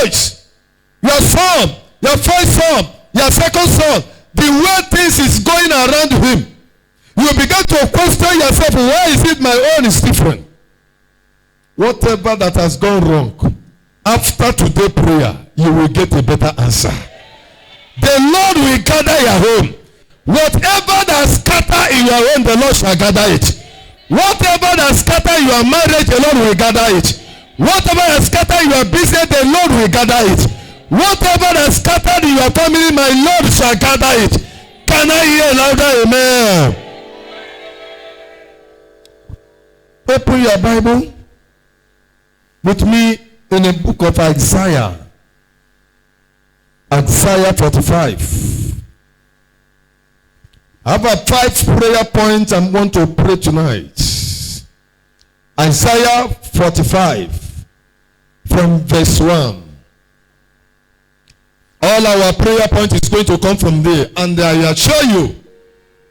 voice, your son, your first son, your second son, the way things is going around him, you begin to question yourself, why is it my own is different? Whatever that has gone wrong, after today prayer, you will get a better answer. The Lord will gather your home. Whatever that scatter in your home, the Lord shall gather it. Whatever that scatter your marriage, the Lord will gather it. Whatever that scatter your business, the Lord will gather it. Whatever that scattered in your family, my Lord shall gather it. Can I hear louder amen? Open your Bible with me in the book of Isaiah. Isaiah 45. I have a 5 prayer points I want to pray tonight. Isaiah 45 from verse 1. All our prayer point is going to come from there. And I assure you,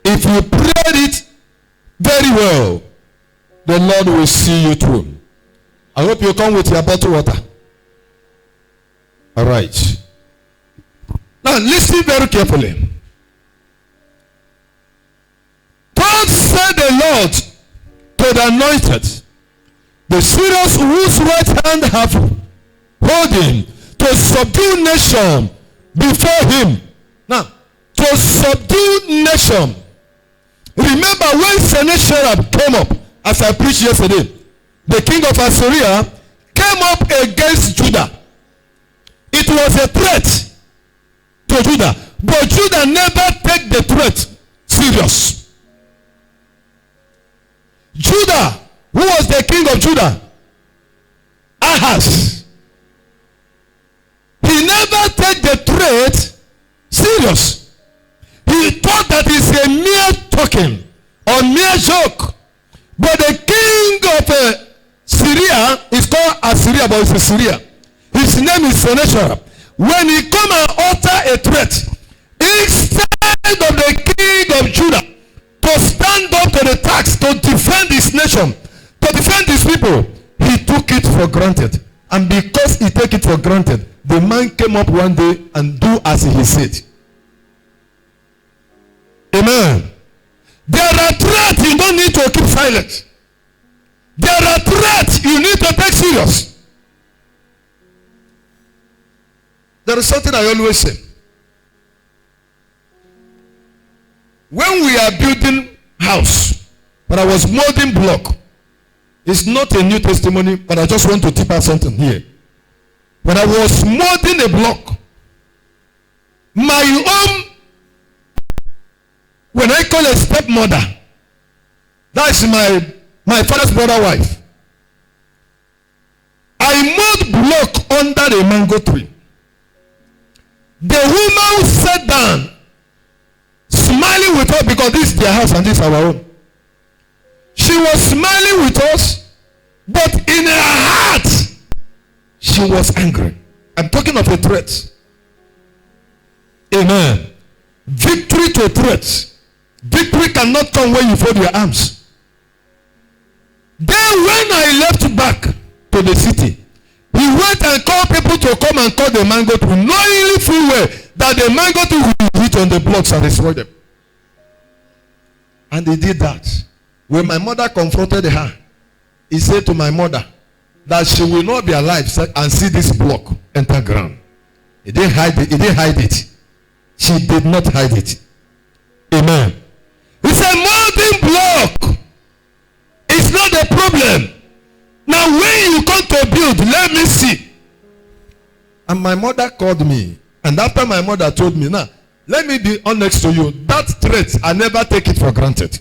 if you prayed it very well, the Lord will see you through. I hope you come with your bottled water. All right. Now listen very carefully. God said the Lord to the anointed, the serious whose right hand have holding to subdue nation before him. Now, to subdue nation. Remember when Sennacherib came up, as I preached yesterday, the king of Assyria came up against Judah. It was a threat to Judah, but Judah never take the threat serious. Judah, who was the king of Judah? Ahaz. He never take the threat serious. He thought that it's a mere token or mere joke. But the king of Syria is called Assyria, but it's Assyria. His name is Sennacherib. When he come and utter a threat, instead of the king of Judah to stand up to the task, to defend his nation, to defend his people, he took it for granted. And because he took it for granted, the man came up one day and do as he said. Amen. There are threats you don't need to keep silent. There are threats you need to take serious. There is something I always say. When we are building house, when I was molding block, it's not a new testimony, but I just want to tip out something here. When I was molding a block, my own, when I call a stepmother, that's my father's brother wife. I mold block under a mango tree. The woman sat down, smiling with us because this is their house and this is our own. She was smiling with us, but in her heart, she was angry. I'm talking of a threat. Amen. Victory to threats. Victory cannot come when you fold your arms. Then when I left back to the city, he went and called people to come and cut the mango tree, knowing full well that the mango tree will hit on the blocks and destroy them. And he did that. When my mother confronted her, he said to my mother that she will not be alive and see this block enter ground. He didn't hide it. He didn't hide it. She did not hide it. Amen. He said, molding block is not the problem. Now when you come to build, let me see. And my mother called me. And after my mother told me, now, let me be honest to you. That threat, I never take it for granted.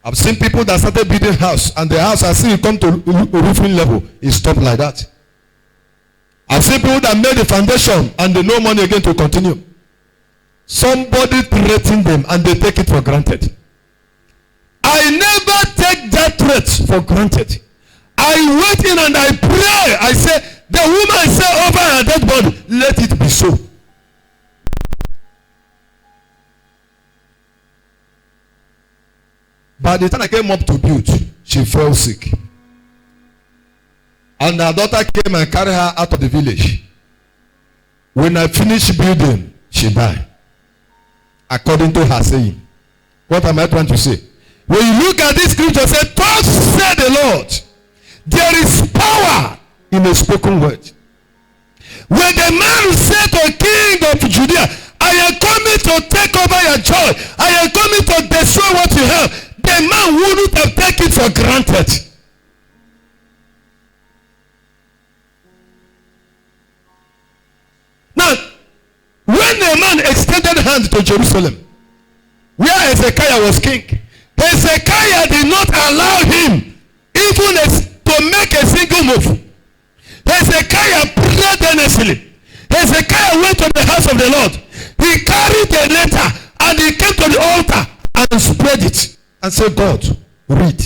I've seen people that started building house, and the house, I see it come to roofing level, it stopped like that. I've seen people that made the foundation, and they no money again to continue. Somebody threatened them, and they take it for granted. I never take that threat for granted. I went in and I pray. I say, the woman said over her dead body, let it be so. By the time I came up to build, she fell sick. And her daughter came and carried her out of the village. When I finished building, she died. According to her saying. What am I trying to say? When you look at this scripture, say, thus said the Lord, there is power in a spoken word. When the man said to King of Judea, I am coming to take over your joy, I am coming to destroy what you have, the man wouldn't have taken it for granted. Now, when the man extended hand to Jerusalem, where Hezekiah was king, Hezekiah did not allow him even to make a single move. Hezekiah prayed earnestly. Hezekiah went to the house of the Lord. He carried the letter and he came to the altar and spread it and said, God, read.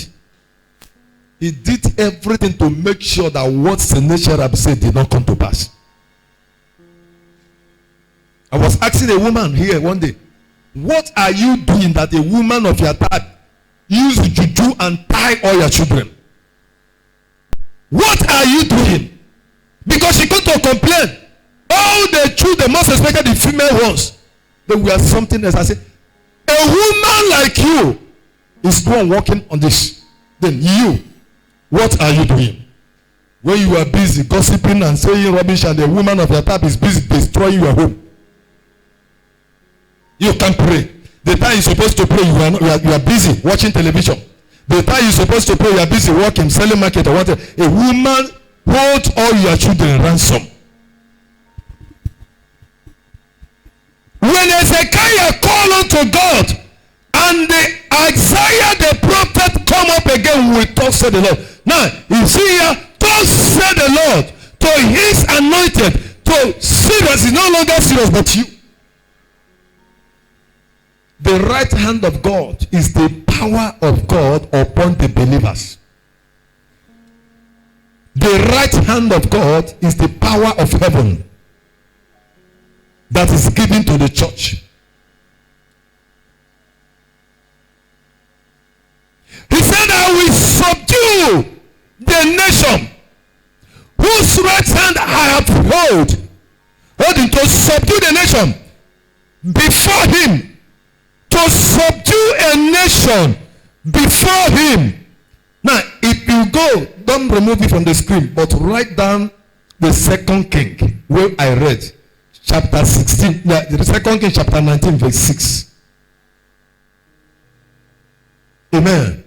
He did everything to make sure that what Sennacherib said did not come to pass. I was asking a woman here one day, what are you doing that a woman of your type use juju and tie all your children? What are you doing? Because she got to complain. All the children, most especially the female ones, they were something else. I said, a woman like you is the one working on this. Then you, what are you doing? When you are busy gossiping and saying rubbish and the woman of your type is busy destroying your home. You can't pray. The time you're supposed to pray, you are busy watching television. The time you're supposed to pray, you are busy working, selling market or whatever. A woman hold all your children ransom. When Hezekiah called unto God, and Isaiah the prophet come up again with thus said the Lord. Now, you see here, thus said the Lord to his anointed, to serious, is no longer serious, but you. The right hand of God is the power of God upon the believers. The right hand of God is the power of heaven that is given to the church. He said, I will subdue the nation whose right hand I have holding to subdue the nation before him. To subdue a nation before him. Now, if you go, don't remove it from the screen, but write down the 2 King, where I read, chapter 16, the 2 King, chapter 19, verse 6. Amen.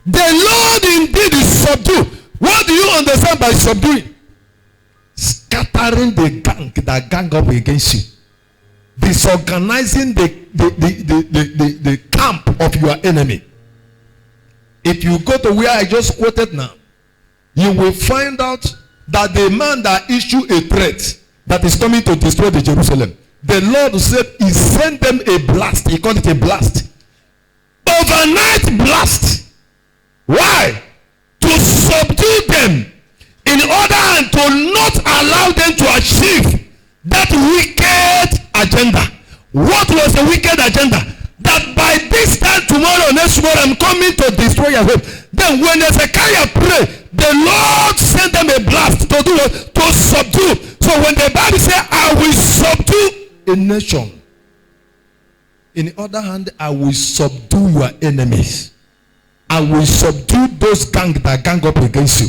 The Lord indeed is subdue. What do you understand by subduing? Scattering the gang up against you. Disorganizing the camp of your enemy. If you go to where I just quoted now, you will find out that the man that issued a threat that is coming to destroy the Jerusalem, the Lord said he sent them a blast. He called it a blast. Overnight blast. Why? To subdue them in order to not allow them to achieve that wicked agenda. What was the wicked agenda? That by this time tomorrow, next tomorrow, I'm coming to destroy your home. Then when Hezekiah prayed, the Lord sent them a blast to do what? To subdue. So when the Bible says, I will subdue a nation. In the other hand, I will subdue your enemies. I will subdue those gang that gang up against you.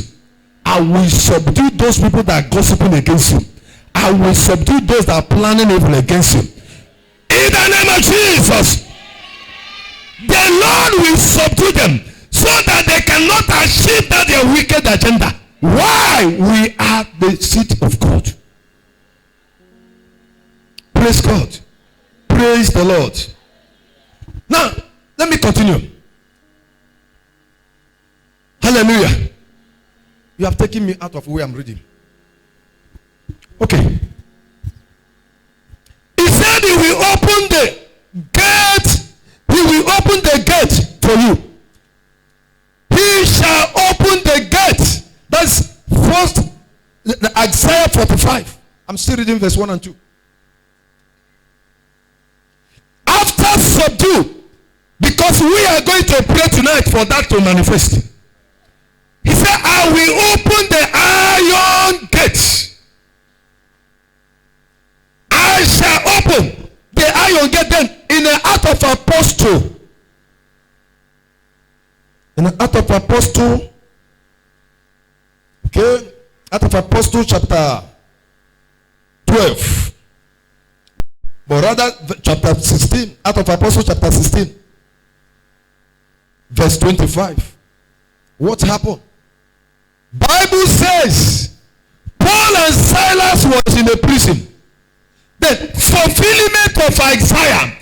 I will subdue those people that are gossiping against you. I will subdue those that are planning evil against you. In the name of Jesus, the Lord will subdue them so that they cannot achieve that their wicked agenda. Why? We are the seat of God. Praise God. Praise the Lord. Now, let me continue. Hallelujah. You have taken me out of where I'm reading. Okay. He said he will open the gate. He will open the gate for you. He shall open the gate. That's first Isaiah 45. I'm still reading verse 1 and 2. After subdue, because we are going to pray tonight for that to manifest. He said, I will open the iron gates. I shall open the iron gate. Then in the Act of Apostle, okay, Act of Apostle chapter 12, but rather chapter 16, Act of Apostle chapter 16, verse 25. What happened? Bible says Paul and Silas was in a prison. The fulfillment of Isaiah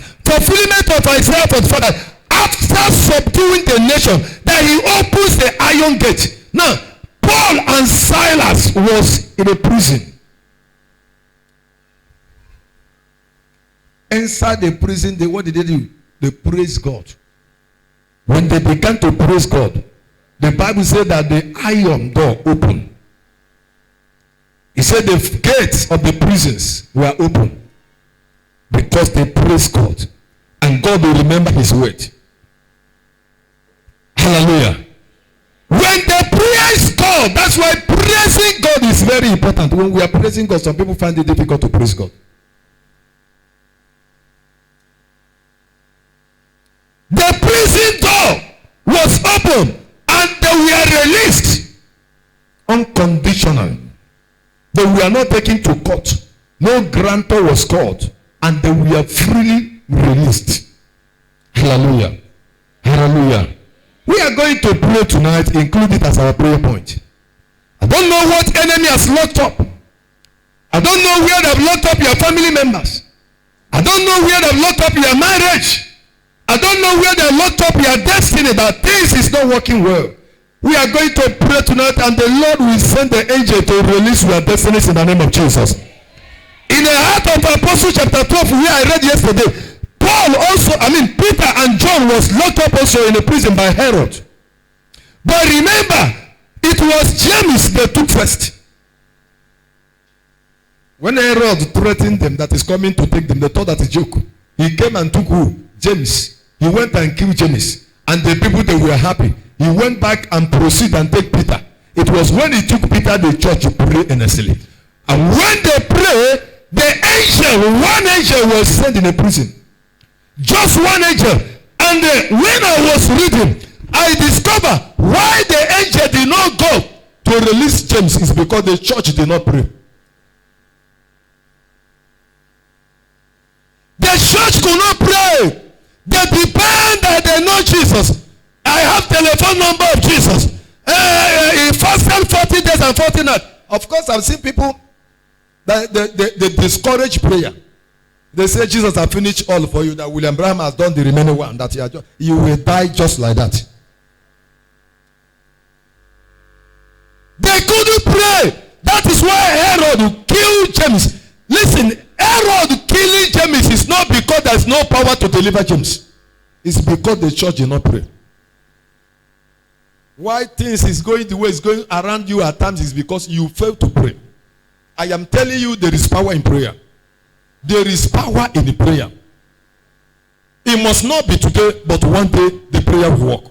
45, after subduing the nation, that he opens the iron gate. Now, Paul and Silas was in a prison. Inside the prison, what did they do? They praised God. When they began to praise God, the Bible said that the iron door opened. He said the gates of the prisons were open because they praised God. And God will remember his word. Hallelujah. When they praise God, that's why praising God is very important. When we are praising God, some people find it difficult to praise God. The prison door was open and they were released unconditional. They were not taken to court. No grantor was called and they were freely released. Hallelujah. Hallelujah. We are going to pray tonight, include it as our prayer point. I don't know what enemy has locked up. I don't know where they've locked up your family members. I don't know where they've locked up your marriage. I don't know where they locked up your destiny, that things is not working well. We are going to pray tonight and the Lord will send the angel to release your destinies in the name of Jesus. In the Act of Apostles chapter 12, where I read yesterday, Peter and John was locked up also in a prison by Herod. But remember, it was James they took first. When Herod threatened them that is coming to take them, they thought that a joke. He came and took who? James. He went and killed James. And the people, they were happy. He went back and proceeded and take Peter. It was when he took Peter, the church prayed earnestly. And when they prayed, one angel was sent in a prison. Just one angel. And when I was reading, I discovered why the angel did not go to release James is because the church did not pray. The church could not pray. They depend that they know Jesus. I have telephone number of Jesus. He fasted 40 days and 40 nights. Of course, I've seen people that they discourage prayer. They say Jesus has finished all for you. That William Branham has done the remaining one. That you will die just like that. They couldn't pray. That is why Herod killed James. Listen, Herod killing James is not because there is no power to deliver James. It's because the church did not pray. Why things is going the way it's going around you at times is because you fail to pray. I am telling you, there is power in prayer. There is power in the prayer. It must not be today, but one day the prayer will work.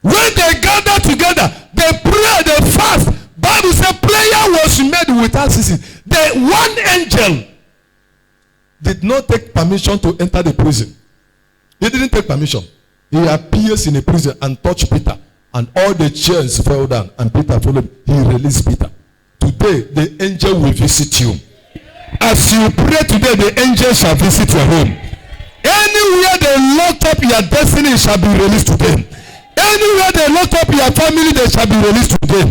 When they gather together, they pray, they fast. Bible says prayer was made without ceasing. The one angel did not take permission to enter the prison. He didn't take permission. He appears in a prison and touched Peter. And all the chairs fell down. And Peter followed. He released Peter. Today, the angel will visit you. As you pray today, the angel shall visit your home. Anywhere they locked up your destiny shall be released today. Anywhere they locked up your family, they shall be released today.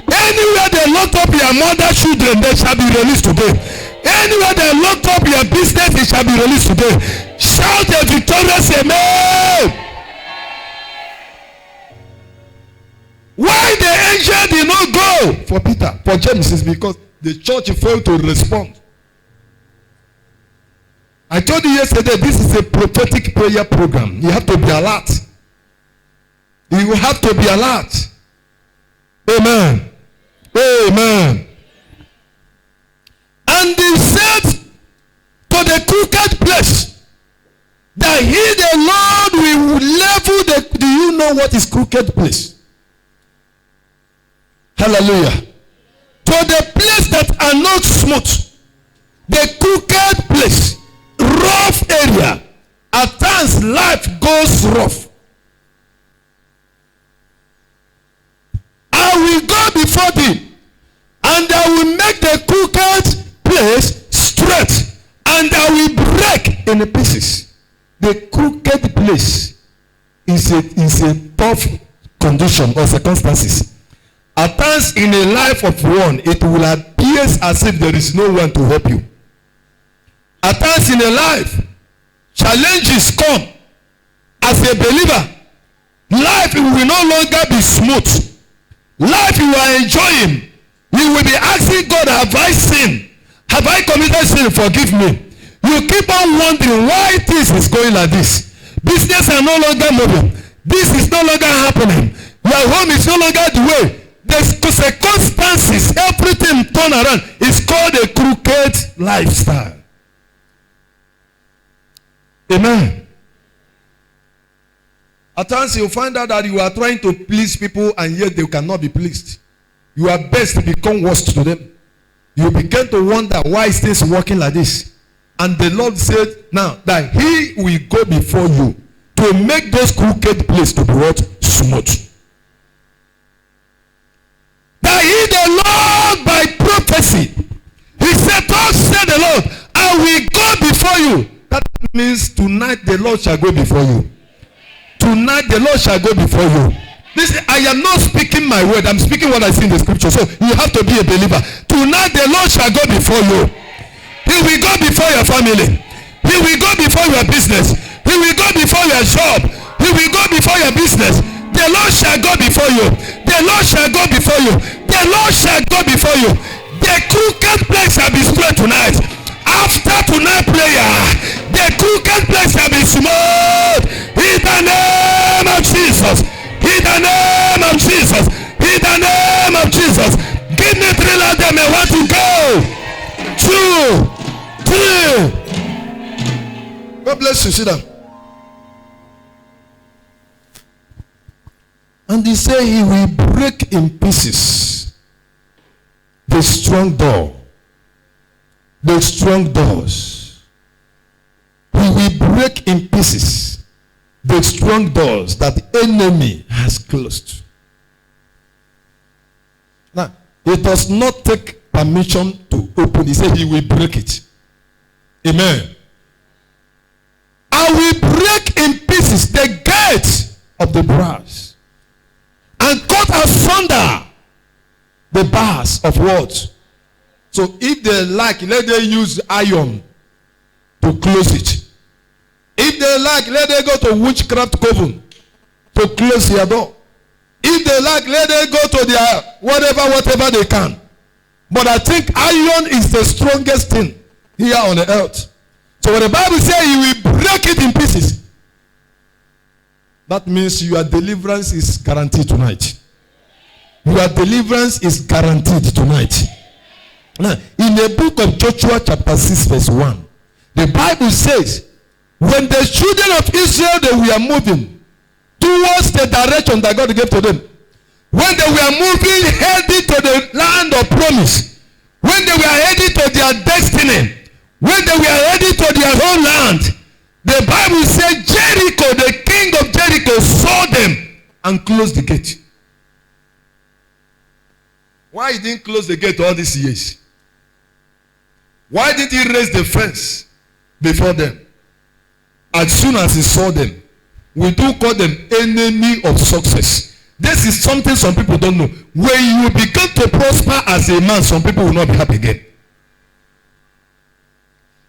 Anywhere they locked up your mother children, they shall be released today. Anywhere they locked up your business, it shall be released today. Shout a victorious amen. Why the angel did not go for Peter, for James, is because the church failed to respond. I told you yesterday, this is a prophetic prayer program. You have to be alert. You have to be alert. Amen. Amen. And he said to the crooked place that he, the Lord, will level the, do you know know what is crooked place. Hallelujah. To the place that are not smooth, the crooked place, rough area. At times life goes rough. I will go before thee, and I will make the crooked place straight, and I will break in pieces. The crooked place is a tough condition or circumstances. At times in a life of one, it will appear as if there is no one to help you. At times in a life, challenges come. As a believer, life will no longer be smooth. Life you are enjoying, you will be asking God, have I sinned? Have I committed sin? Forgive me. You keep on wondering why this is going like this. Business are no longer moving. This is no longer happening. Your home is no longer the way. The circumstances, everything turn around. It's called a crooked lifestyle. Amen. At times you find out that you are trying to please people and yet they cannot be pleased. You are best to become worst to them. You begin to wonder why is this working like this. And the Lord said now that he will go before you to make those crooked places to be what? Smooth. That he the Lord by prophecy. He said, thus said the Lord, I will go before you. That means tonight the Lord shall go before you. Tonight the Lord shall go before you. Listen, I am not speaking my word. I'm speaking what I see in the scripture. So you have to be a believer. Tonight the Lord shall go before you. He will go before your family. He will go before your business. He will go before your job. He will go before your business. The Lord shall go before you. The Lord shall go before you. The Lord shall go before you. The crooked place shall be straight tonight. After tonight prayer, the crooked place shall be smooth. In the name of Jesus. In the name of Jesus. In the name of Jesus. Give me 3 of them. I want to go. 2, 3. God bless you. Sit down. And he said he will break in pieces the strong door. The strong doors. He will break in pieces the strong doors that the enemy has closed. Now, it does not take permission to open. He said he will break it. Amen. I will break in pieces the gates of the brass and cut asunder the bars of what? So if they like, let them use iron to close it. If they like, let them go to witchcraft coven to close their door. If they like, let them go to their whatever they can. But I think iron is the strongest thing here on the earth. So when the Bible says he will break it in pieces, that means your deliverance is guaranteed tonight. Your deliverance is guaranteed tonight. Now, in the book of Joshua chapter 6 verse 1, the Bible says, when the children of Israel, they were moving towards the direction that God gave to them, when they were moving, heading to the land of promise, when they were heading to their destiny, when they were heading to their own land, the Bible said Jericho, the king of Jericho, saw them and closed the gate. Why he didn't close the gate all these years? Why did he raise the fence before them? As soon as he saw them, we do call them enemy of success. This is something some people don't know. When you begin to prosper as a man, some people will not be happy again.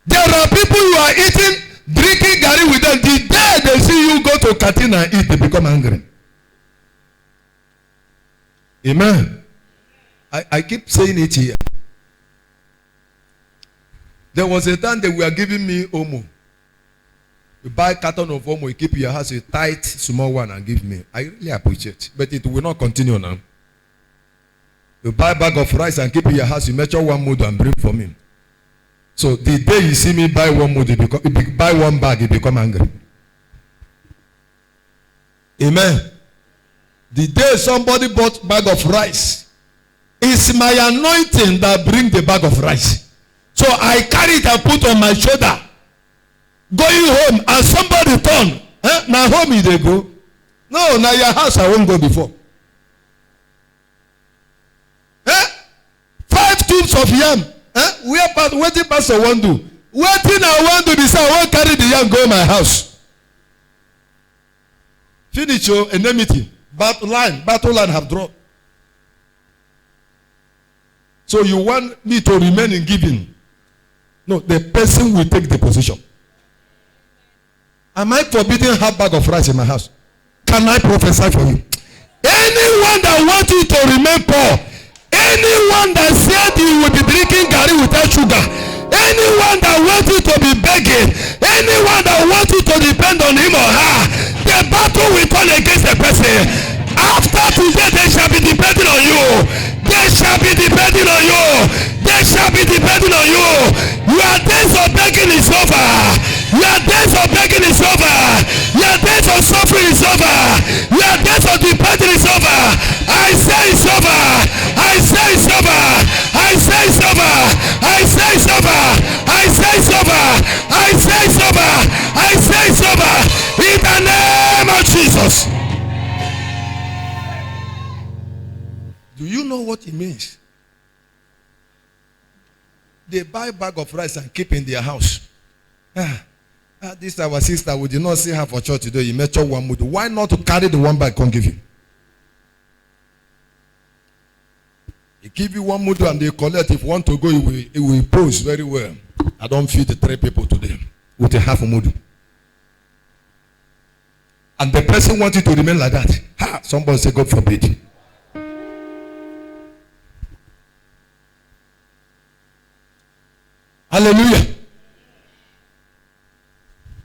There are people who are eating, drinking garri with them. The day they see you go to canteen and eat, they become angry. Amen. I keep saying it here. There was a time they were giving me Omo. You buy a carton of Omo, you keep in your house, a tight, small one, and give me. I really appreciate it. But it will not continue now. You buy a bag of rice and keep in your house, you measure 1 mood and bring for me. So the day you see me buy 1 mood, you buy 1 bag, you become angry. Amen. The day somebody bought bag of rice, it's my anointing that bring the bag of rice. So I carry it and put on my shoulder. Going home, and somebody turn. Now home they go. No, now your house I won't go before. 5 tubes of yam. Wetin pastor wan do? Wetin I wan do this? I wan carry the yam go my house. Finish your enmity. Battle line have dropped. So you want me to remain in giving? No, the person will take the position. Am I forbidden half bag of rice in my house? Can I prophesy for you? Anyone that wants you to remain poor, anyone that said you will be drinking garri without sugar, anyone that wants you to be begging, anyone that wants you to depend on him or her, the battle will turn against the person. After today, they shall be depending on you. They shall be depending on you. They shall be depending on you. Your days of begging is over. Your days of begging is over. Your days of suffering is over. Your days of depending is over. I say it's over. I say it's over. I say it's over. I say it's over. I say it's over. I say it's over. I say it's over. In the name of Jesus. Do you know what it means? They buy a bag of rice and keep in their house. This our sister, we did not see her for church today. You met her one mudu. Why not to carry the one bag? Can't give you. He give you one mudu and they collect. If you want to go, it will pose very well. I don't feed the 3 people today with a half a mudu. And the person wants you to remain like that. Somebody say, God forbid. Hallelujah.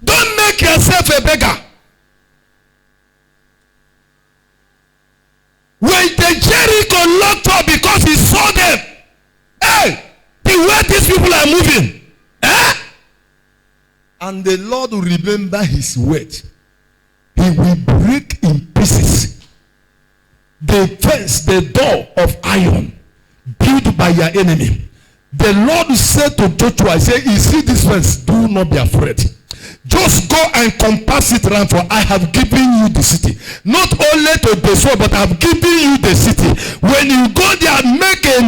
Don't make yourself a beggar. When the Jericho locked up because he saw them, hey, the way these people are moving, and the Lord will remember his word. He will break in pieces the fence, the door of iron built by your enemy. The Lord said to Joshua, I say, you see this fence, do not be afraid. Just go and compass it around, for I have given you the city. Not only to destroy, but I have given you the city. When you go there, make a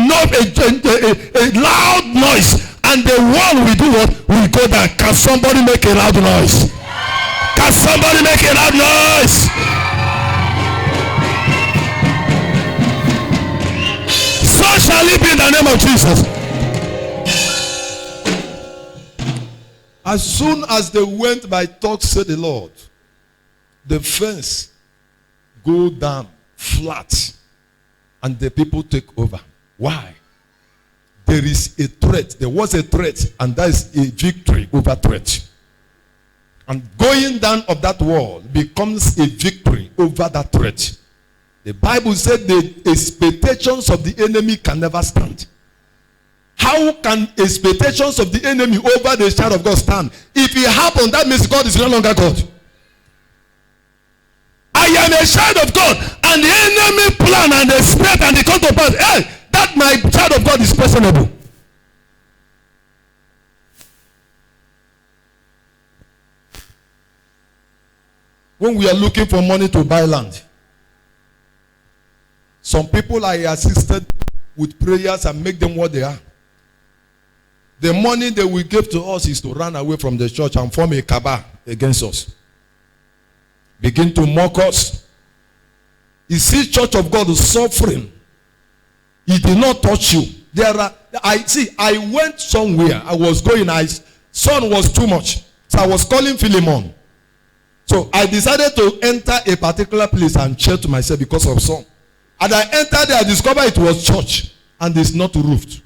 loud noise, and the wall will do what? Will go down. Can somebody make a loud noise? Can somebody make a loud noise? So shall it be in the name of Jesus. As soon as they went by thought, said the Lord, the fence go down flat and the people take over. Why? There is a threat. There was a threat, and that is a victory over threat. And going down of that wall becomes a victory over that threat. The Bible said the expectations of the enemy can never stand. How can expectations of the enemy over the child of God stand? If it happened, that means God is no longer God. I am a child of God, and the enemy plan and expect and they come to pass. Hey, that my child of God is questionable. When we are looking for money to buy land, some people I assisted with prayers and make them what they are. The money they will give to us is to run away from the church and form a cabal against us. Begin to mock us. You see, church of God is suffering. He did not touch you. I went somewhere. I was going. Sun was too much. So I was calling Philemon. So I decided to enter a particular place and check to myself because of sun. And I entered there, I discovered it was church. And it's not roofed.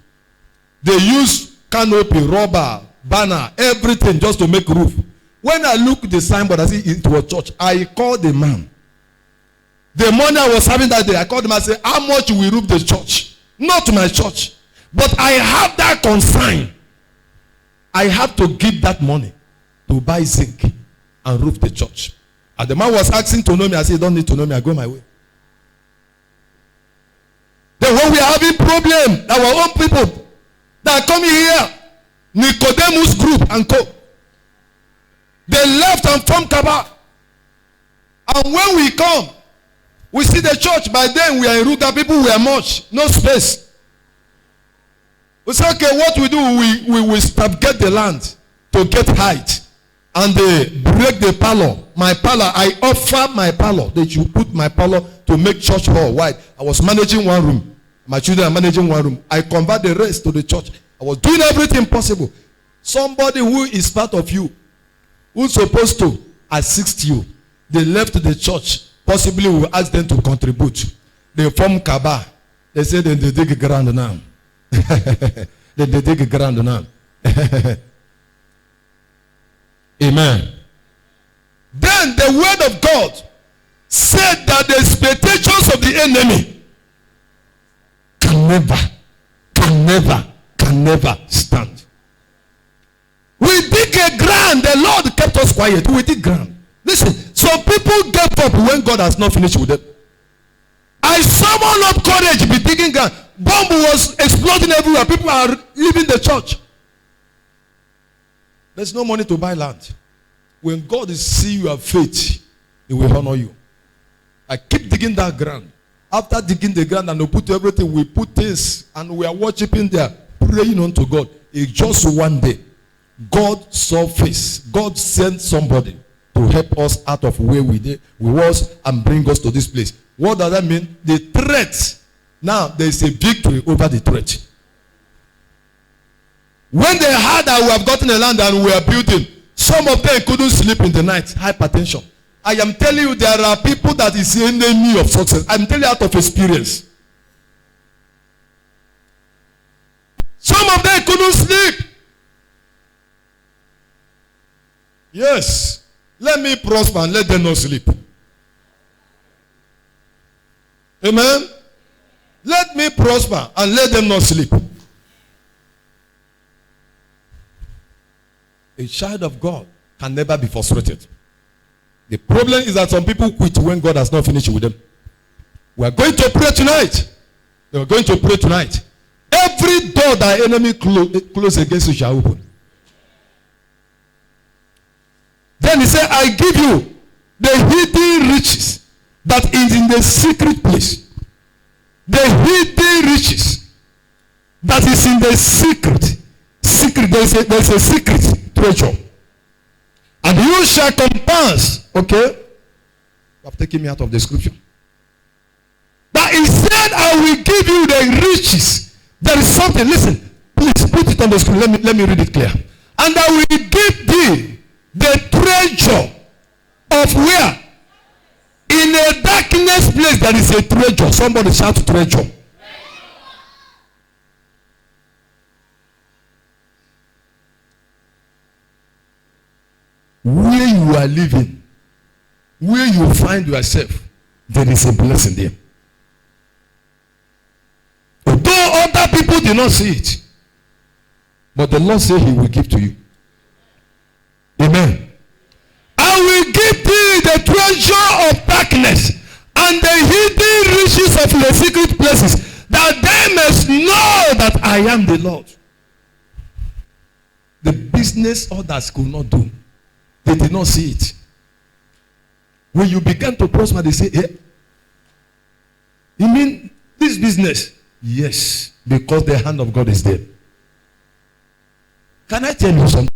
They use canopy, rubber, banner, everything just to make roof. When I look at the signboard, I see it was church. I called the man. The money I was having that day, I called him and said, how much will we roof the church? Not my church. But I have that consign. I have to give that money to buy zinc and roof the church. And the man was asking to know me. I said, you don't need to know me. I go my way. problem. Our own people that are coming here, Nicodemus group and co. They left and formed Kaba. And when we come, we see the church. By then we are in Ruga. People were much. No space. We say, okay, what we do, we will get the land to get height. And they break the parlor. My parlor, I offer my parlor. They should put my parlor to make church hall wide. I was managing one room. My children are managing one room. I convert the rest to the church. I was doing everything possible. Somebody who is part of you, who's supposed to assist you, they left the church. Possibly we will ask them to contribute. They form Kaba. They say they dig ground now. they dig ground now. Amen. Then the word of God said that the expectations of the enemy can never stand. We dig a ground. The Lord kept us quiet. We dig ground. Listen, some people get up when God has not finished with them. I summon up courage, be digging ground. Bomb was exploding everywhere. People are leaving the church. There's no money to buy land. When God is see your faith, He will honor you. I keep digging that ground. After digging the ground and we put everything, we put this and we are worshiping there, praying unto God. It's just one day. God saw face. God sent somebody to help us out of where we was and bring us to this place. What does that mean? The threat. Now there is a victory over the threat. When they heard that we have gotten a land and we are building, some of them couldn't sleep in the night. Hypertension. I am telling you, there are people that is the enemy of success. I'm telling you out of experience. Some of them couldn't sleep. Yes. Let me prosper and let them not sleep. Amen. Let me prosper and let them not sleep. A child of God can never be frustrated. The problem is that some people quit when God has not finished with them. We are going to pray tonight. We are going to pray tonight. Every door that enemy close against you shall open. Then he said, I give you the hidden riches that is in the secret place. The hidden riches that is in the secret. There's a secret treasure. And you shall compass. Okay? You have taken me out of the scripture. But he said, I will give you the riches. There is something. Listen, please put it on the screen. Let me read it clear. And I will give thee the treasure of where? In a darkness place there is a treasure. Somebody shout treasure. Where you are living, where you find yourself, there is a blessing there. Although other people did not see it, but the Lord said He will give to you. Amen. I will give thee the treasure of darkness and the hidden riches of the secret places, that they must know that I am the Lord. The business others could not do, they did not see it. When you began to prosper, they say, hey, you mean this business? Yes, because the hand of God is there. Can I tell you something?